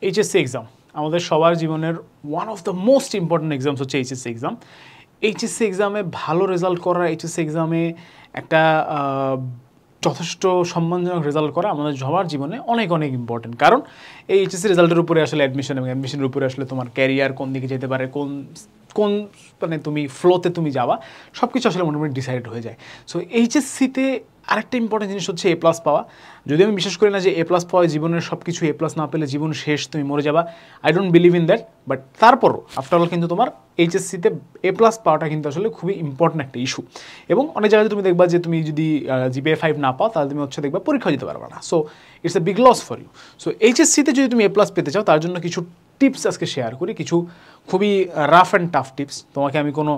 HSC exam আমাদের সবার জীবনের one of the most important exams হচ্ছে এইচএসসি এক্সাম। এইচএসসি এক্সামে ভালো রেজাল্ট করা, এইচএসসি এক্সামে একটা যথেষ্ট সম্মানজনক রেজাল্ট করা আমাদের সবার জীবনে অনেক অনেক ইম্পর্টেন্ট। কারণ এই এইচএসসি রেজাল্টের উপরে আসলে অ্যাডমিশন এবং অ্যাডমিশনের উপরে আসলে তোমার ক্যারিয়ার কোন দিকে যেতে পারে, কোন মানে তুমি ফ্লোতে তুমি যাওয়া, সব কিছু আসলে মোটামুটি ডিসাইড হয়ে যায়। সো এইচএসসিতে আরেকটা ইম্পর্টেন্ট জিনিস হচ্ছে এ প্লাস পাওয়া। যদি আমি বিশ্বাস করি না যে এ প্লাস পাওয়া জীবনের সব কিছু, এ প্লাস না পেলে জীবন শেষ, তুমি মরে যাবা, I don't believe in that. But তারপরও আফটার অল কিন্তু তোমার এইচএসসিতে এ প্লাস পাওয়াটা কিন্তু আসলে খুবই ইম্পর্টেন্ট একটা ইস্যু। এবং অনেক জায়গায় তুমি দেখবা যে তুমি যদি জিপিএ 5 না পাও তাহলে তুমি হচ্ছে দেখবা পরীক্ষা দিতে পারবে না। So it's a big loss for you. So এইচএসসিতে যদি তুমি এ প্লাস পেতে চাও তার জন্য কিছু টিপস আজকে শেয়ার করি, কিছু খুবই রাফ অ্যান্ড টাফ টিপস। তোমাকে আমি কোনো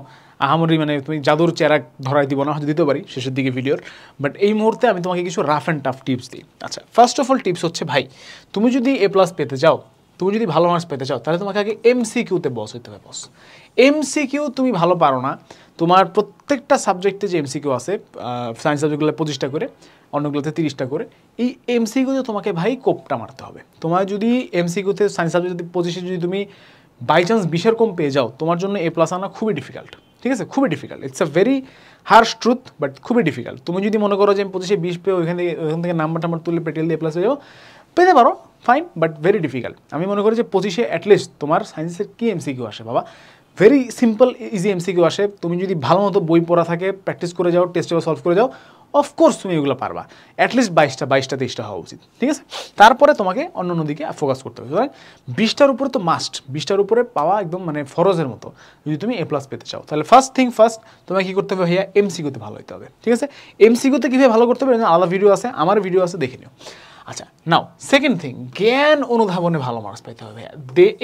আহামরি মানে তুমি জাদুর চেরা ধরাই দিব না, হয়তো দিতে পারি শেষের দিকে ভিডিওর, বাট এই মুহূর্তে আমি তোমাকে কিছু রাফ অ্যান্ড টাফ টিপস দিই। আচ্ছা, ফার্স্ট অফ অল টিপস হচ্ছে ভাই, তুমি যদি এ প্লাস পেতে চাও, তুমি যদি ভালো মার্কস পেতে চাও, তাহলে তোমাকে আগে এমসিকিউতে বস হইতে হবে। বস এমসিকিউ তুমি ভালো পারো না, তোমার প্রত্যেকটা সাবজেক্টে যে এমসিকিউ আছে, সায়েন্স সাবজেক্টগুলো 25টা করে, অন্যগুলোতে 30টা করে, এই এমসিকিউতে তোমাকে ভাই কোপটা মারতে হবে। তোমার যদি এমসিকিউতে সায়েন্স সাবজেক্ট 25 যদি তুমি বাই চান্স 20-এর কম পেয়ে যাও, তোমার জন্য এ প্লাস আনা খুবই ডিফিকাল্ট। ঠিক আছে, খুবই difficult. It's a very harsh truth, but খুবই ডিফিকাল্ট। তুমি যদি মনে করো যে আমি 25-এ 20 পেয়ে ওইখান থেকে নাম্বার তুলে পেটেল দিয়ে এ প্লাস পেয়ে যাবো, পেতে পারো, ফাইন, বাট ভেরি ডিফিকাল্ট। আমি মনে করি যে 25-এ অ্যাটলিস্ট তোমার সায়েন্সের কী এমসিকিউ আসে বাবা, ভেরি সিম্পল ইজি এমসিকিউ আসে। তুমি যদি ভালো মতো বই পড়া থাকে, প্র্যাকটিস করে যাও, টেস্ট সলভ করে যাও, অফকোর্স তুমি এগুলো পারবা। অ্যাটলিস্ট 22টা হওয়া উচিত। ঠিক আছে, তারপরে তোমাকে অন্য দিকে ফোকাস করতে হবে। সুতরাং 20টার উপরে তো মাস্ট, 20টার উপরে পাওয়া একদম মানে ফরজের মতো যদি তুমি এ প্লাস পেতে চাও। তাহলে ফার্স্ট থিং ফার্স্ট তোমাকে কী করতে হবে ভাইয়া, এমসিকিউতে ভালো হতে হবে। ঠিক আছে, এমসিকিউতে কীভাবে ভালো করতে হবে আলাদা ভিডিও আছে, আমার ভিডিও আছে, দেখে নিও। আচ্ছা, নাও সেকেন্ড থিং, জ্ঞান অনুধাবনে ভালো মার্কস পাইতে হবে।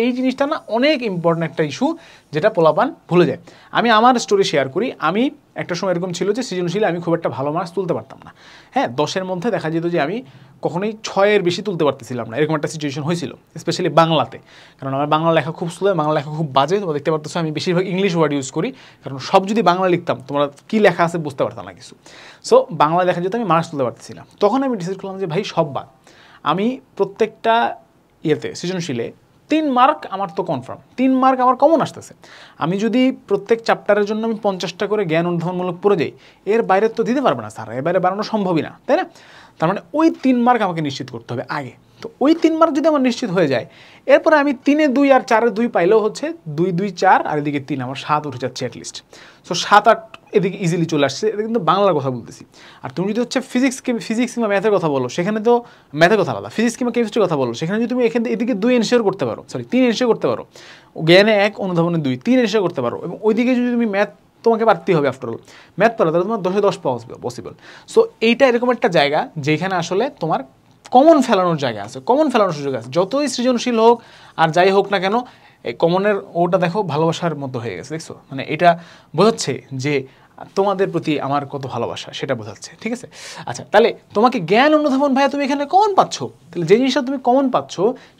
এই জিনিসটা না অনেক ইম্পর্টেন্ট একটা ইস্যু, যেটা পোলাপান ভুলে যায়। আমি আমার স্টোরি শেয়ার করি। আমি একটা সময় এরকম ছিল যে সৃজনশীলে আমি খুব একটা ভালো মার্কস তুলতে পারতাম না। হ্যাঁ, 10-এর মধ্যে দেখা যেত যে আমি কখনোই 6-এর বেশি তুলতে পারতেছিলাম না, এরকম একটা সিচুয়েশন হয়েছিল, স্পেশালি বাংলাতে। কারণ আমার বাংলা লেখা খুব স্লো, বাংলা লেখা খুব বাজে। তোমরা দেখতে পারতেছো আমি বেশিরভাগ ইংলিশ ওয়ার্ড ইউজ করি, কারণ সব যদি বাংলা লিখতাম তোমরা কী লেখা আছে বুঝতে পারতাম না কিছু। সো বাংলা লেখা যেহেতু আমি মার্কস তুলতে পারতেছিলাম, তখন আমি ডিসাইড করলাম যে ভাই সব বাদ, আমি প্রত্যেকটা সৃজনশীলে 3 মার্ক আমার তো কনফার্ম, 3 মার্ক আমার কমন আসতেছে। আমি যদি প্রত্যেক চ্যাপ্টারের জন্য আমি 50টা করে জ্ঞান অনুধাবনমূলক পড়ে যাই, এর বাইরে তো দিতে পারবে না স্যার, এর বাইরে বাড়ানো সম্ভবই না, তাই না? তার মানে ওই 3 মার্ক আমাকে নিশ্চিত করতে হবে আগে। তো ওই 3 মার্ক যদি আমার নিশ্চিত হয়ে যায়, এরপরে আমি 3-এ 2 আর 4-এ 2 পাইলেও হচ্ছে 2-2 4 আর এদিকে 3, আমার 7 উঠে যাচ্ছে অ্যাটলিস্ট। সো 7-8 এদিকে ইজিলি চলে আসছে। এটা কিন্তু বাংলার কথা বলতেছি। আর তুমি যদি হচ্ছে ফিজিক্স কিংবা ম্যাথের কথা বলো, সেখানে তো ম্যাথের কথা আলাদা, ফিজিক্স কিংবা কেমিস্ট্রির কথা বলো, সেখানে যদি তুমি এদিকে 2 এনশিওর করতে পারো, 3 এনশিওর করতে পারো, জ্ঞানে 1, অনুধাবনে 2, 3 এনশিওর করতে পারো, এবং ওইদিকে যদি তুমি ম্যাথ তোমাকে পারতেই হবে, আফটার অল ম্যাথ পারো, তাহলে তোমার 10-এ 10 পাওয়া পসিবল। সো এইটা এরকম একটা জায়গা যেখানে আসলে তোমার কমন ফেলানোর জায়গা আছে, কমন ফেলানোর সুযোগ আছে। যতই সৃজনশীল হোক আর যাই হোক না কেন, এই কমনের ওটা দেখো ভালোবাসার মতো হয়ে গেছে, দেখছো? মানে এটা বোঝাচ্ছে যে তোমাদের প্রতি আমার কত ভালোবাসা, সেটা বোঝাচ্ছে। ঠিক আছে, আচ্ছা, তাহলে তোমাকে জ্ঞান অনুধাবন ভাইয়া তুমি এখানে কমন পাচ্ছ, তাহলে যে জিনিসটা তুমি কমন পাচ্ছ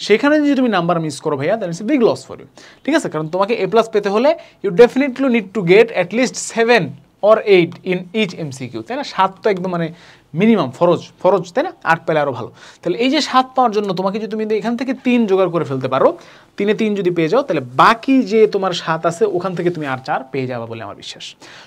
সেখানে যদি তুমি নাম্বার মিস করো ভাইয়া, that is a big loss for you. ঠিক আছে, কারণ তোমাকে এ প্লাস পেতে হলে you definitely need to get at least 7 or 8 in each MCQ, তাই না? 7 তো একদম মানে মিনিমাম ফরজ, তাই না? 8 পেলে আরও ভালো। তাহলে এই যে 7 পাওয়ার জন্য তোমাকে যদি তুমি এখান থেকে 3 জোগাড় করে ফেলতে পারো, 3-এ 3 যদি পেয়ে যাও, তাহলে বাকি যে তোমার 7 আছে ওখান থেকে তুমি আর 4 পেয়ে যাবে বলে আমার বিশ্বাস।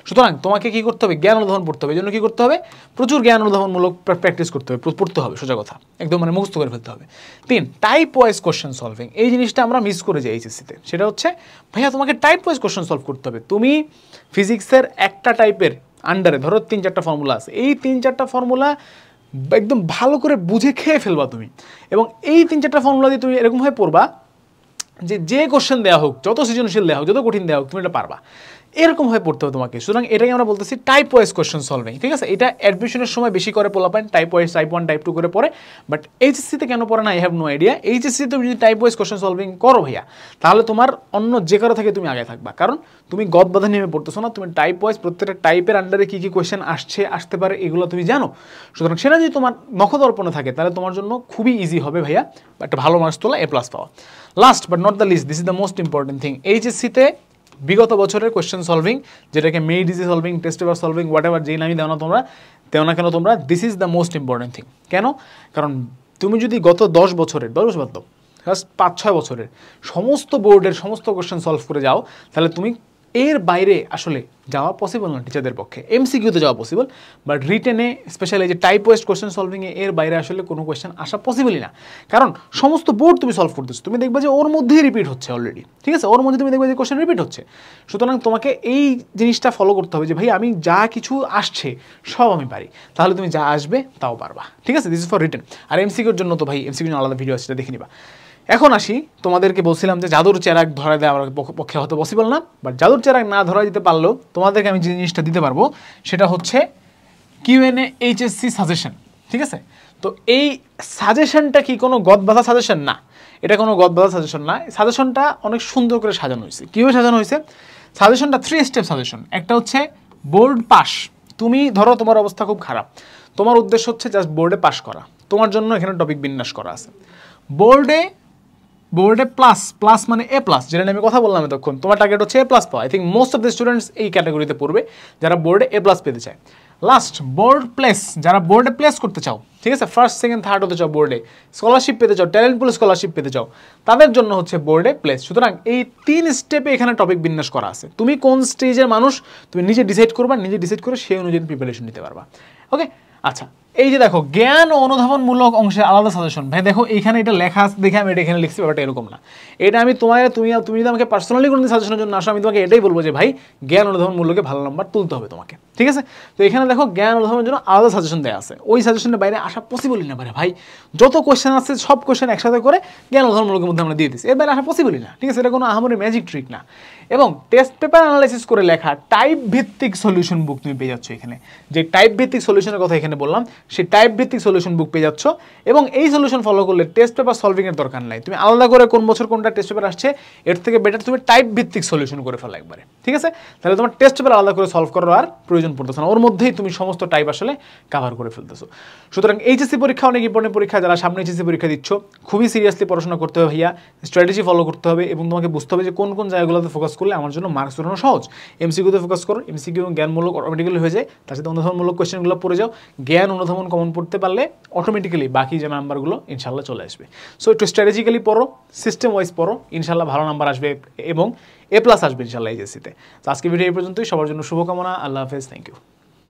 সুতরাং তোমাকে কী করতে হবে, জ্ঞান অনুধাবন পড়তে হবে। এই জন্য কী করতে হবে, প্রচুর জ্ঞান অনুধাবনমূলক প্র্যাকটিস করতে হবে, পড়তে হবে, সোজা কথা, একদম মানে মুখস্থ করে ফেলতে হবে। 3, টাইপ ওয়াইজ কোশ্চেন সলভিং। এই জিনিসটা আমরা মিস করে যাই এইচএসসিতে। সেটা হচ্ছে ভাইয়া তোমাকে টাইপ ওয়াইজ কোশ্চেন সলভ করতে হবে। তুমি ফিজিক্সের একটা টাইপের আন্ডারে ধরো 3-4টা ফর্মুলা আছে, এই 3-4টা ফর্মুলা একদম ভালো করে বুঝে খেয়ে ফেলবা তুমি, এবং এই 3-4টা ফর্মুলা দিয়ে তুমি এরকমভাবে পড়বা যে কোশ্চেন দেওয়া হোক, যত সৃজনশীল দেওয়া হোক, যত কঠিন দেওয়া হোক, তুমি এটা পারবা। এরকমভাবে পড়তে হবে তোমাকে। সুতরাং এটাকে আমরা বলতেছি টাইপ ওয়াইজ কোশ্চেন সলভিং। ঠিক আছে, এটা অ্যাডমিশনের সময় বেশি করে পোলাপান টাইপ ওয়াইজ, টাইপ 1, টাইপ 2 করে পড়ে, বাট এইচএসসিতে কেন পড়ে না আই হ্যাভ নো আইডিয়া। এইচএসসিতে তুমি যদি টাইপ ওয়াইজ কোশ্চেন সলভিং করো ভাইয়া, তাহলে তোমার অন্য যে কারো থেকে তুমি আগে থাকবা, কারণ তুমি গদ বাঁধা নিয়ে পড়তেছো না, তুমি টাইপ ওয়াইজ প্রত্যেকটা টাইপের আন্ডারে কী কী কোয়েশ্চেন আসতে পারে এগুলো তুমি জানো। সুতরাং সেটা যদি তোমার নখদর্পণে থাকে, তাহলে তোমার জন্য খুবই ইজি হবে ভাইয়া একটা ভালো মার্কস তোলা, এ প্লাস পাওয়া। Last but not the least, this is the most important thing. এইচএসসিতে বিগত বছরের কোয়েশ্চেন সলভিং, যেটাকে made easy solving, test paper solving, whatever যেই নামই দেও না কেন তোমরা, this is the most important thing. কেন? কারণ তুমি যদি গত 10 বছরের 10 বছর বাদ দাও, জাস্ট 5-6 বছরের সমস্ত বোর্ডের সমস্ত কোয়েশ্চেন সলভ করে যাও, তাহলে তুমি এর বাইরে আসলে যাওয়া পসিবল না টিচারদের পক্ষে। এমসিকিউতে যাওয়া পসিবল, বাট রিটেনে স্পেশালি যে টাইপ ওয়েস্ট কোয়েশ্চেন সলভিংয়ে এর বাইরে আসলে কোনো কোয়েশ্চেন আসা পসিবলই না। কারণ সমস্ত বোর্ড তুমি সলভ করতেছো, তুমি দেখবে যে ওর মধ্যেই রিপিট হচ্ছে অলরেডি, ঠিক আছে, ওর মধ্যে তুমি দেখবে যে কোয়েশ্চেন রিপিট হচ্ছে। সুতরাং তোমাকে এই জিনিসটা ফলো করতে হবে যে ভাই আমি যা কিছু আসছে সব আমি পারি, তাহলে তুমি যা আসবে তাও পারবা, ঠিক আছে। This is for written. আর এমসিকিউর জন্য তো ভাই এমসিকিউর জন্য আলাদা ভিডিও আছে, সেটা দেখে নিবা। এখন আসি, তোমাদেরকে বলছিলাম যে জাদুর চেরাগ ধরা দেওয়া আমার পক্ষে হয়তো পসিবল না, বাট জাদুর চেরাগ না ধরা দিতে পারলেও তোমাদেরকে আমি যে জিনিসটা দিতে পারবো সেটা হচ্ছে কিউএনএ এইচএসসি সাজেশন, ঠিক আছে। তো এই সাজেশনটা কি কোনো গদবাধা সাজেশন না, এটা কোনো গদবাধা সাজেশন না। সাজেশনটা অনেক সুন্দর করে সাজানো হয়েছে। কীভাবে সাজানো হয়েছে? সাজেশনটা 3 স্টেপ সাজেশন। একটা হচ্ছে বোর্ড পাস। তুমি ধরো তোমার অবস্থা খুব খারাপ, তোমার উদ্দেশ্য হচ্ছে জাস্ট বোর্ডে পাস করা, তোমার জন্য এখানে টপিক বিন্যাস করা আছে। বোর্ডে প্লাস মানে এ প্লাস, যেটা নিয়ে আমি কথা বললাম এতক্ষণ, তোমার টার্গেট হচ্ছে এ প্লাস পাওয়া। I think most of the students এই ক্যাটাগরিতে পড়বে যারা বোর্ডে এ প্লাস পেতে চায়। লাস্ট বোর্ড প্লেস, যারা বোর্ডে প্লেস করতে চাও, ঠিক আছে, ফার্স্ট সেকেন্ড থার্ড হতে চাও, বোর্ডে স্কলারশিপ পেতে চাও, ট্যালেন্ট পুল স্কলারশিপ পেতে চাও, তাদের জন্য হচ্ছে বোর্ডে প্লেস। সুতরাং এই 3 স্টেপে এখানে টপিক বিন্যাস করা আছে। তুমি কোন স্টেজের মানুষ তুমি নিজে ডিসাইড করবা, নিজে ডিসাইড করে সেই অনুযায়ী প্রিপারেশন নিতে পারবা। ওকে, আচ্ছা, এই যে দেখো জ্ঞান ও অনুধাবনমূলক অংশে আলাদা সাজেশন। ভাই দেখো এইখানে এটা লেখা আছে দেখে আমি এটা এখানে লিখছি, ব্যাপারটা এরকম না। এটা আমি তুমি যদি আমাকে পার্সোনালি কোনো সাজেশনের জন্য আসো, আমি তোমাকে এটাই বলবো যে ভাই জ্ঞান অনুধাবনমূলকে ভালো নাম্বার তুলতে হবে তোমাকে, ঠিক আছে। তো এখানে দেখো জ্ঞান অনুধাবনের জন্য আলাদা সাজেশন দেওয়া আছে, ওই সাজেশনের বাইরে আসা পসিবলই না। ভাই যত কোয়েশ্চেন আছে সব কোয়েশ্চেন একসাথে করে জ্ঞান অনুধাবনমূলকের মধ্যে আমরা দিয়ে দিচ্ছি, এর বাইরে আসা পসিবলই না, ঠিক আছে। এটা কোনো আহামরি ম্যাজিক ট্রিক না। এবং টেস্ট পেপার অ্যানালাইসিস করে লেখা টাইপ ভিত্তিক সলিউশন বুক তুমি পেয়ে যাচ্ছ এখানে। যে টাইপ ভিত্তিক সলিউশনের কথা এখানে বললাম, সেই টাইপ ভিত্তিক সলিউশন বুক পেয়ে যাচ্ছ। এবং এই সলিউশন ফলো করলে টেস্ট পেপার সলভিং এর দরকার নাই, তুমি আলাদা করে কোন বছর কোনটা টেস্ট পেপার আসছে এর থেকে বেটার তুমি টাইপ ভিত্তিক সলিউশন করে ফেলো একবারে, ঠিক আছে। তাহলে তোমার টেস্ট পেপার আলাদা করে সলভ করার আর প্রয়োজন পড়তেছে না, ওর মধ্যেই তুমি সমস্ত টাইপ আসলে কভার করে ফেলতেছো। সুতরাং এইচএসসি পরীক্ষা অনেক ইম্পর্টেন্ট পরীক্ষা, যারা সামনে এইচএসসি পরীক্ষা দিচ্ছ খুবই সিরিয়াসলি পড়াশোনা করতে হবে ভাইয়া, স্ট্র্যাটেজি ফলো করতে হবে এবং তোমাকে বুঝতে হবে যে কোন কোন জায়গাগুলোতে ফোকাস করলে আমার জন্য মার্কস উঠানো সহজ। এমসিকিউতে ফোকাস করো, এমসিকিউ জ্ঞানমূলক অটোমেটিক্যালি হয়ে যায়, তার সাথে অনুধাবনমূলক কোয়েশ্চেনগুলো পড়ে যাও, জ্ঞান অনুধাবন কমন পড়তে পারলে অটোমেটিক্যালি বাকি যে নাম্বারগুলো ইনশাল্লাহ চলে আসবে। সো একটু স্ট্র্যাটেজিক্যালি পড়ো, সিস্টেম ওয়াইজ পড়ো, ইনশাল্লাহ ভালো নাম্বার আসবে এবং এ প্লাস আসবে ইনশাল্লাহ এইচএসসিতে। তো আজকে ভিডিও এই পর্যন্তই, সবার জন্য শুভকামনা, আল্লাহ হাফেজ, থ্যাংক ইউ।